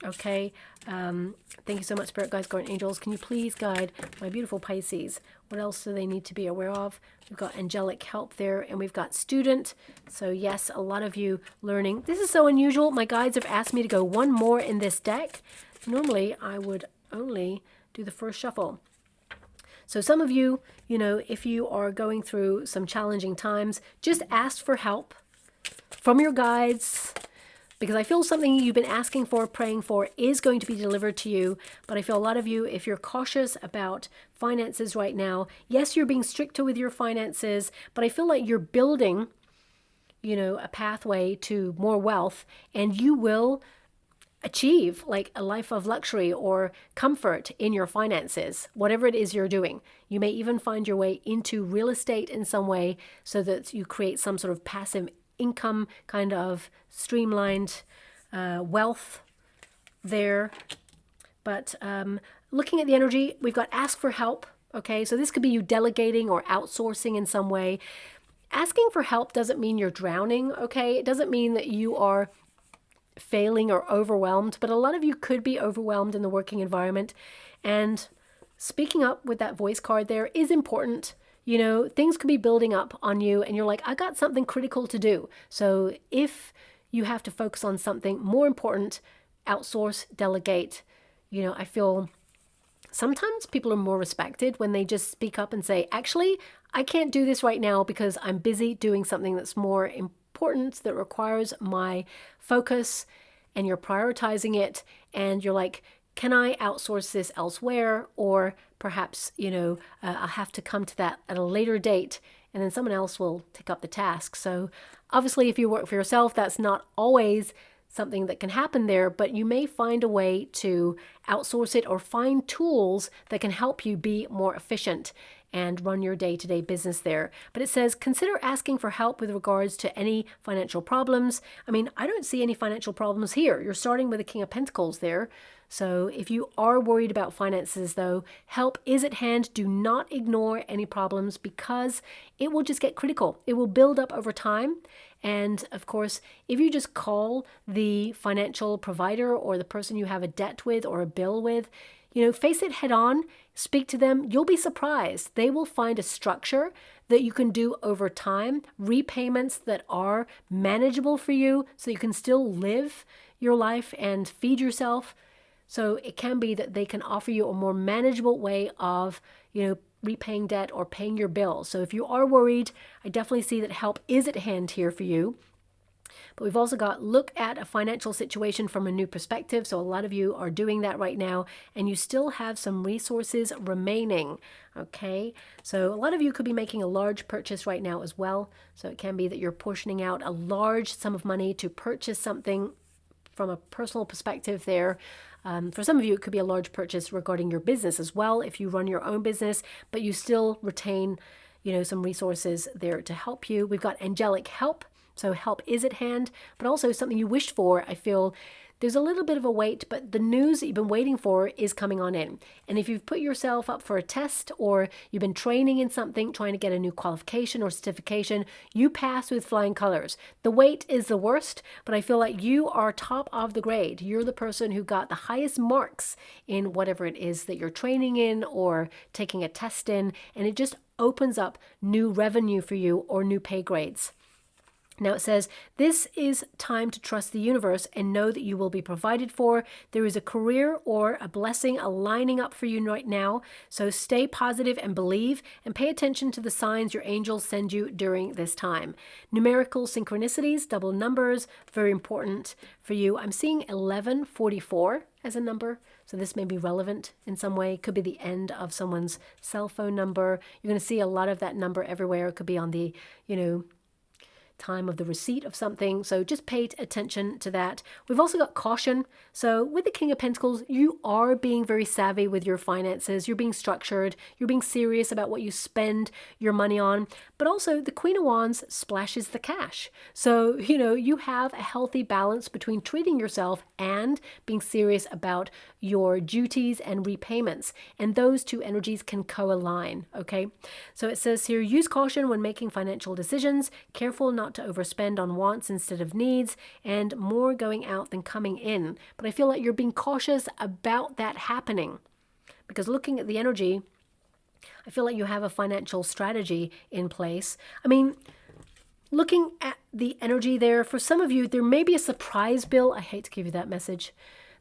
Okay. Thank you so much, Spirit Guides, Guardian Angels. Can you please guide my beautiful Pisces? What else do they need to be aware of? We've got angelic help there, and we've got student. So yes, a lot of you learning. This is so unusual. My guides have asked me to go one more in this deck. Normally, I would only do the first shuffle. So some of you, you know, if you are going through some challenging times, just ask for help from your guides, because I feel something you've been asking for, praying for, is going to be delivered to you. But I feel a lot of you, if you're cautious about finances right now, yes, you're being stricter with your finances, but I feel like you're building, you know, a pathway to more wealth, and you will achieve like a life of luxury or comfort in your finances, whatever it is you're doing. You may even find your way into real estate in some way so that you create some sort of passive income, kind of streamlined wealth there. But looking at the energy, we've got ask for help. Okay, so this could be you delegating or outsourcing in some way. Asking for help doesn't mean you're drowning, okay? It doesn't mean that you are failing or overwhelmed, but a lot of you could be overwhelmed in the working environment. And speaking up with that voice card there is important. You know, things could be building up on you and you're like, I got something critical to do. So if you have to focus on something more important, outsource, delegate. You know, I feel sometimes people are more respected when they just speak up and say, actually, I can't do this right now because I'm busy doing something that's more important, that requires my focus, and you're prioritizing it. And you're like, can I outsource this elsewhere? Or perhaps, you know, I'll have to come to that at a later date and then someone else will take up the task. So obviously, if you work for yourself, that's not always something that can happen there, but you may find a way to outsource it or find tools that can help you be more efficient and run your day-to-day business there. But it says, consider asking for help with regards to any financial problems. I mean, I don't see any financial problems here. You're starting with the King of Pentacles there. So if you are worried about finances, though, help is at hand. Do not ignore any problems because it will just get critical. It will build up over time. And of course, if you just call the financial provider or the person you have a debt with or a bill with, you know, face it head on, speak to them. You'll be surprised. They will find a structure that you can do over time, repayments that are manageable for you so you can still live your life and feed yourself. So it can be that they can offer you a more manageable way of, you know, repaying debt or paying your bills. So if you are worried, I definitely see that help is at hand here for you. But we've also got look at a financial situation from a new perspective. So a lot of you are doing that right now and you still have some resources remaining. Okay, so a lot of you could be making a large purchase right now as well. So it can be that you're portioning out a large sum of money to purchase something from a personal perspective there. For some of you, it could be a large purchase regarding your business as well, if you run your own business, but you still retain, you know, some resources there to help you. We've got angelic help. So help is at hand, but also something you wished for. I feel there's a little bit of a wait, but the news that you've been waiting for is coming on in. And if you've put yourself up for a test or you've been training in something, trying to get a new qualification or certification, you pass with flying colors. The wait is the worst, but I feel like you are top of the grade. You're the person who got the highest marks in whatever it is that you're training in or taking a test in, and it just opens up new revenue for you or new pay grades. Now it says, this is time to trust the universe and know that you will be provided for. There is a career or a blessing aligning up for you right now. So stay positive and believe and pay attention to the signs your angels send you during this time. Numerical synchronicities, double numbers, very important for you. I'm seeing 1144 as a number. So this may be relevant in some way. It could be the end of someone's cell phone number. You're going to see a lot of that number everywhere. It could be on the, you know, time of the receipt of something. So just pay attention to that. We've also got caution. So with the King of Pentacles, you are being very savvy with your finances. You're being structured. You're being serious about what you spend your money on. But also the Queen of Wands splashes the cash. So, you know, you have a healthy balance between treating yourself and being serious about your duties and repayments. And those two energies can co-align, okay? So it says here, use caution when making financial decisions. Careful not to overspend on wants instead of needs, and more going out than coming in. But I feel like you're being cautious about that happening, because looking at the energy, I feel like you have a financial strategy in place. I mean, looking at the energy there, for some of you, there may be a surprise bill. I hate to give you that message.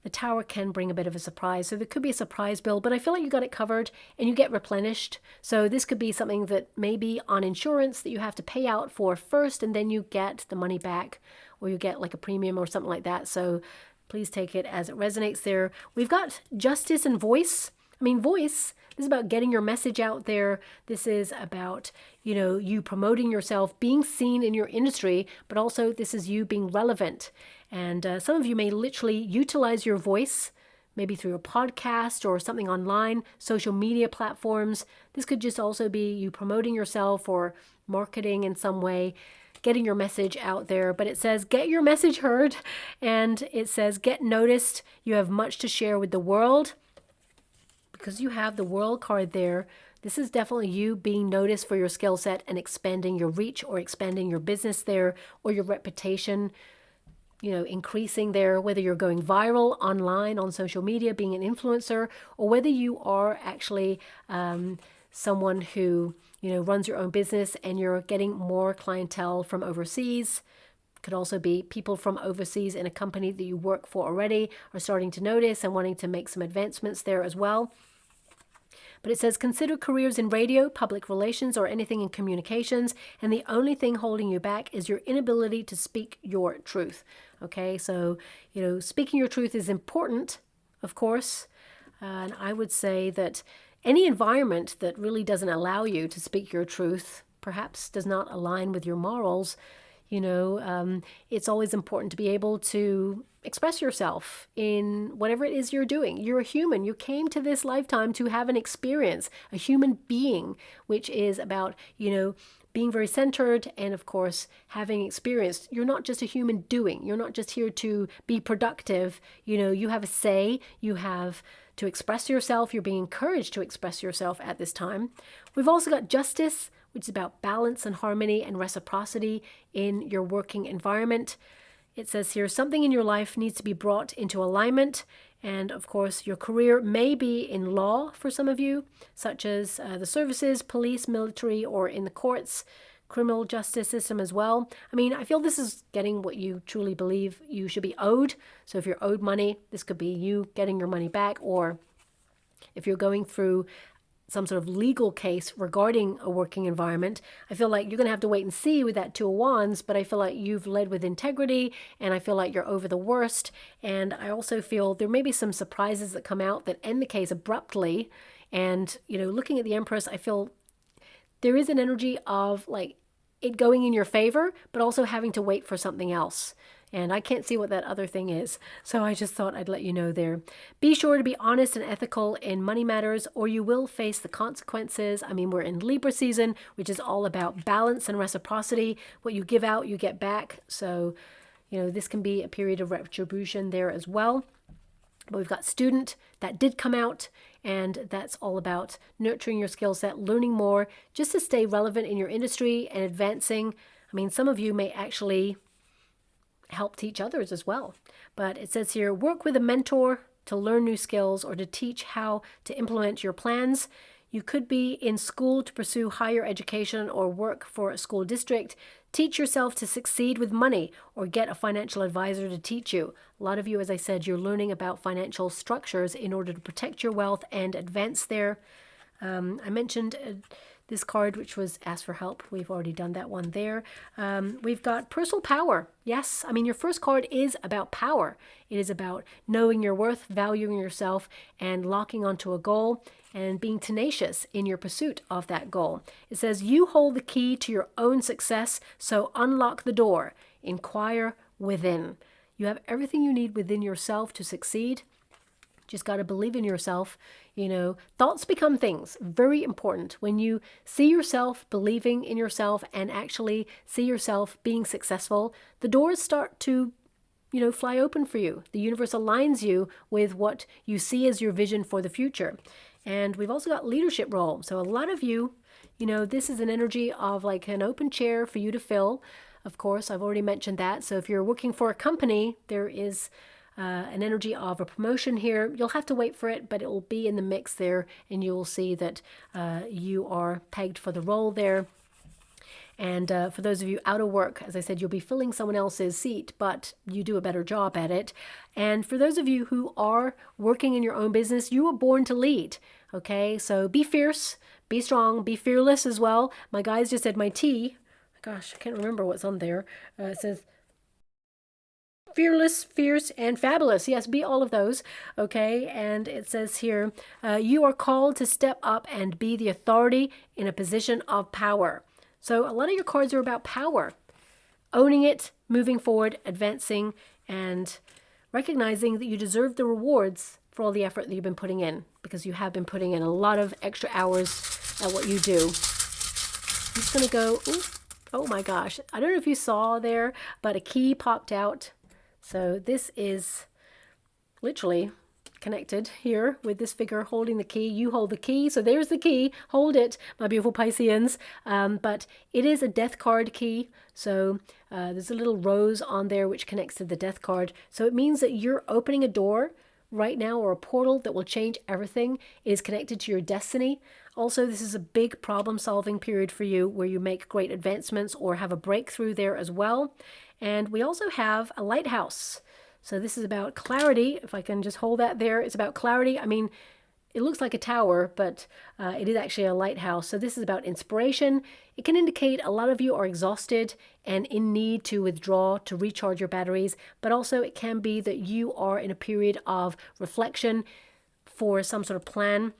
The Tower can bring a bit of a surprise. So there could be a surprise bill, but I feel like you got it covered and you get replenished. So this could be something that may be on insurance that you have to pay out for first, and then you get the money back, or you get like a premium or something like that. So please take it as it resonates there. We've got justice and voice. I mean, voice, this is about getting your message out there. This is about, you know, you promoting yourself, being seen in your industry, but also this is you being relevant. And some of you may literally utilize your voice, maybe through a podcast or something online, social media platforms. This could just also be you promoting yourself or marketing in some way, getting your message out there. But it says, get your message heard. And it says, get noticed. You have much to share with the world. Because you have the World card there, this is definitely you being noticed for your skill set and expanding your reach or expanding your business there, or your reputation, increasing there, whether you're going viral online on social media, being an influencer, or whether you are actually someone who, runs your own business and you're getting more clientele from overseas. Could also be people from overseas in a company that you work for already are starting to notice and wanting to make some advancements there as well. But it says, consider careers in radio, public relations, or anything in communications, and the only thing holding you back is your inability to speak your truth. Okay, so, speaking your truth is important, of course, and I would say that any environment that really doesn't allow you to speak your truth, perhaps does not align with your morals, it's always important to be able to express yourself in whatever it is you're doing. You're a human. You came to this lifetime to have an experience, a human being, which is about, being very centered and, of course, having experience. You're not just a human doing. You're not just here to be productive. You have a say. You have to express yourself. You're being encouraged to express yourself at this time. We've also got justice, which is about balance and harmony and reciprocity in your working environment. It says here, something in your life needs to be brought into alignment. And of course, your career may be in law for some of you, such as the services, police, military, or in the courts, criminal justice system as well. I mean, I feel this is getting what you truly believe you should be owed. So if you're owed money, this could be you getting your money back, or if you're going through some sort of legal case regarding a working environment, I feel like you're going to have to wait and see with that Two of Wands, but I feel like you've led with integrity, and I feel like you're over the worst. And I also feel there may be some surprises that come out that end the case abruptly. And, looking at the Empress, I feel there is an energy of like it going in your favor, but also having to wait for something else. And I can't see what that other thing is. So I just thought I'd let you know there. Be sure to be honest and ethical in money matters, or you will face the consequences. I mean, we're in Libra season, which is all about balance and reciprocity. What you give out, you get back. So, this can be a period of retribution there as well. But we've got student that did come out, and that's all about nurturing your skill set, learning more, just to stay relevant in your industry and advancing. I mean, some of you may actually help teach others as well. But it says here, work with a mentor to learn new skills or to teach how to implement your plans. You could be in school to pursue higher education or work for a school district. Teach yourself to succeed with money or get a financial advisor to teach you. A lot of you, as I said, you're learning about financial structures in order to protect your wealth and advance there. I mentioned this card, which was ask for help. We've already done that one there. We've got personal power. Yes, I mean, your first card is about power. It is about knowing your worth, valuing yourself, and locking onto a goal and being tenacious in your pursuit of that goal. It says, you hold the key to your own success, so unlock the door. Inquire within. You have everything you need within yourself to succeed. Just got to believe in yourself. Thoughts become things. Very important. When you see yourself believing in yourself and actually see yourself being successful, the doors start to, fly open for you. The universe aligns you with what you see as your vision for the future. And we've also got leadership role. So a lot of you, this is an energy of like an open chair for you to fill. Of course, I've already mentioned that. So if you're working for a company, there is an energy of a promotion here. You'll have to wait for it, but it will be in the mix there, and you will see that you are pegged for the role there. And for those of you out of work, as I said, you'll be filling someone else's seat, but you do a better job at it. And for those of you who are working in your own business, you were born to lead. Okay, so be fierce, be strong, be fearless as well. My guys just said my T. Gosh, I can't remember what's on there. It says fearless, fierce, and fabulous. Yes, be all of those. Okay, and it says here, you are called to step up and be the authority in a position of power. So a lot of your cards are about power, owning it, moving forward, advancing, and recognizing that you deserve the rewards for all the effort that you've been putting in, because you have been putting in a lot of extra hours at what you do. I'm just going to go, ooh, oh my gosh, I don't know if you saw there, but a key popped out. So this is literally connected here with this figure holding the key. You hold the key. So there's the key. Hold it, my beautiful Pisceans. But it is a death card key. So there's a little rose on there which connects to the death card. So it means that you're opening a door right now, or a portal that will change everything. It is connected to your destiny. Also, this is a big problem solving period for you where you make great advancements or have a breakthrough there as well. And we also have a lighthouse. So this is about clarity. If I can just hold that there, it's about clarity. I mean, it looks like a tower, but it is actually a lighthouse. So this is about inspiration. It can indicate a lot of you are exhausted and in need to withdraw to recharge your batteries. But also it can be that you are in a period of reflection for some sort of plan.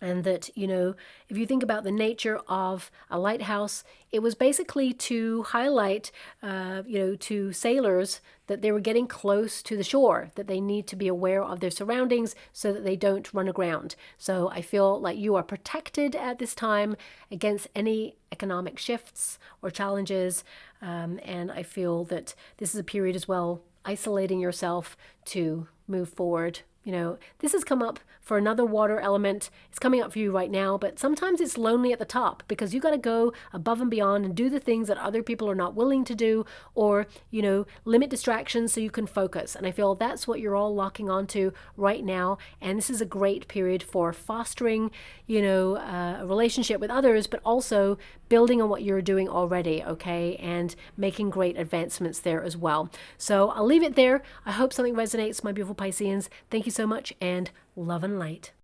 And that, you know, if you think about the nature of a lighthouse, it was basically to highlight, to sailors that they were getting close to the shore, that they need to be aware of their surroundings so that they don't run aground. So I feel like you are protected at this time against any economic shifts or challenges. And I feel that this is a period as well, isolating yourself to move forward. You know, this has come up for another water element. It's coming up for you right now, but sometimes it's lonely at the top because you got to go above and beyond and do the things that other people are not willing to do, or, you know, limit distractions so you can focus. And I feel that's what you're all locking onto right now. And this is a great period for fostering, you know, a relationship with others, but also building on what you're doing already, okay? And making great advancements there as well. So I'll leave it there. I hope something resonates, my beautiful Pisceans. Thank you so much, and love and light.